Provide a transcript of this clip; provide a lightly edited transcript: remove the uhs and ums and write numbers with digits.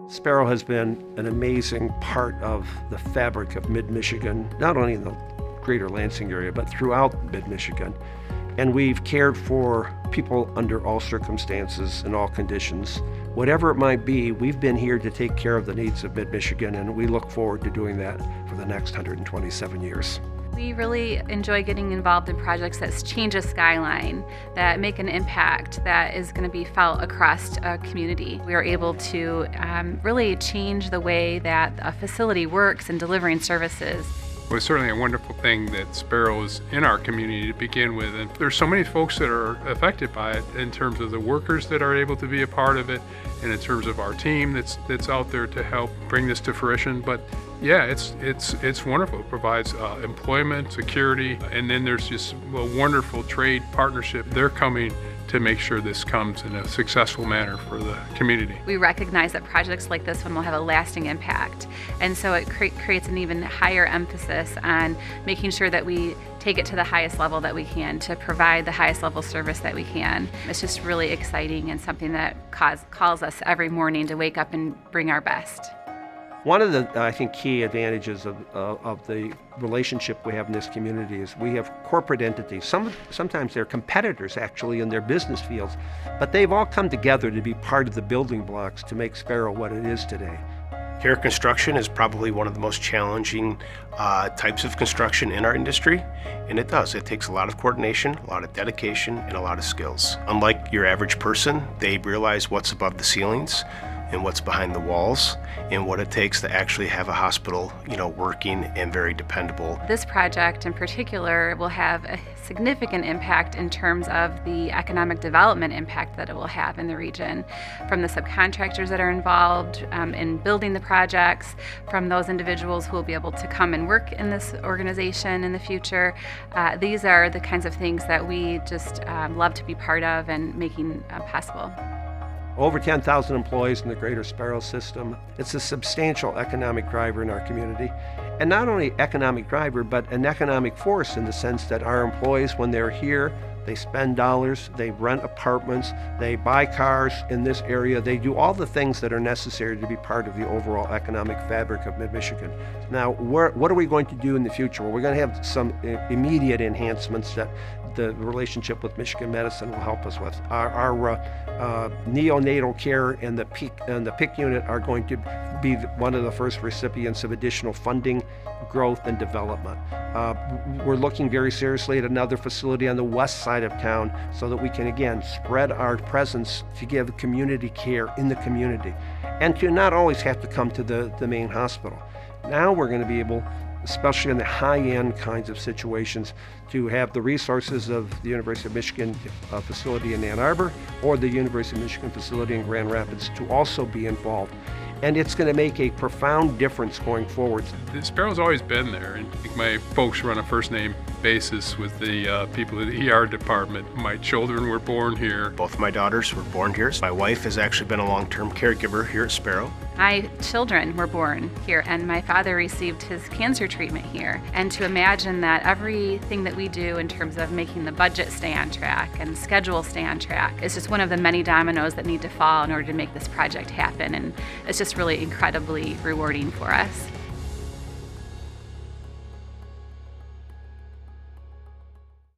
Sparrow has been an amazing part of the fabric of mid-Michigan, not only in the greater Lansing area, but throughout mid-Michigan. And we've cared for people under all circumstances and all conditions. Whatever it might be, we've been here to take care of the needs of mid-Michigan, and we look forward to doing that for the next 127 years. We really enjoy getting involved in projects that change a skyline, that make an impact that is going to be felt across a community. We are able to really change the way that a facility works in delivering services. Well, it's certainly a wonderful thing that Sparrow is in our community to begin with. And there's so many folks that are affected by it in terms of the workers that are able to be a part of it and in terms of our team that's out there to help bring this to fruition. But yeah, it's wonderful. It provides employment, security, and then there's just a wonderful trade partnership. They're coming to make sure this comes in a successful manner for the community. We recognize that projects like this one will have a lasting impact, and so it creates an even higher emphasis on making sure that we take it to the highest level that we can to provide the highest level service that we can. It's just really exciting and something that calls us every morning to wake up and bring our best. One of the, I think, key advantages of the relationship we have in this community is we have corporate entities. Sometimes they're competitors, actually, in their business fields, but they've all come together to be part of the building blocks to make Sparrow what it is today. Carrier construction is probably one of the most challenging types of construction in our industry, and it does. It takes a lot of coordination, a lot of dedication, and a lot of skills. Unlike your average person, they realize what's above the ceilings and what's behind the walls and what it takes to actually have a hospital, working and very dependable. This project in particular will have a significant impact in terms of the economic development impact that it will have in the region, from the subcontractors that are involved in building the projects, from those individuals who will be able to come and work in this organization in the future. These are the kinds of things that we just love to be part of and making possible. Over 10,000 employees in the greater Sparrow system. It's a substantial economic driver in our community. And not only economic driver, but an economic force in the sense that our employees, when they're here, they spend dollars, they rent apartments, they buy cars in this area, they do all the things that are necessary to be part of the overall economic fabric of mid-Michigan. Now, what are we going to do in the future? Well, we're going to have some immediate enhancements that the relationship with Michigan Medicine will help us with. Our neonatal care and the PIC unit are going to be one of the first recipients of additional funding, growth, and development. We're looking very seriously at another facility on the west side of town so that we can, again, spread our presence to give community care in the community and to not always have to come to the main hospital. Now we're going to be able, especially in the high-end kinds of situations, to have the resources of the University of Michigan facility in Ann Arbor or the University of Michigan facility in Grand Rapids to also be involved. And it's going to make a profound difference going forward. Sparrow's always been there, and my folks run a first-name basis with the people in the ER department. My children were born here. Both of my daughters were born here. My wife has actually been a long-term caregiver here at Sparrow. My children were born here, and my father received his cancer treatment here. And to imagine that everything that we do in terms of making the budget stay on track and schedule stay on track is just one of the many dominoes that need to fall in order to make this project happen. And it's just really incredibly rewarding for us.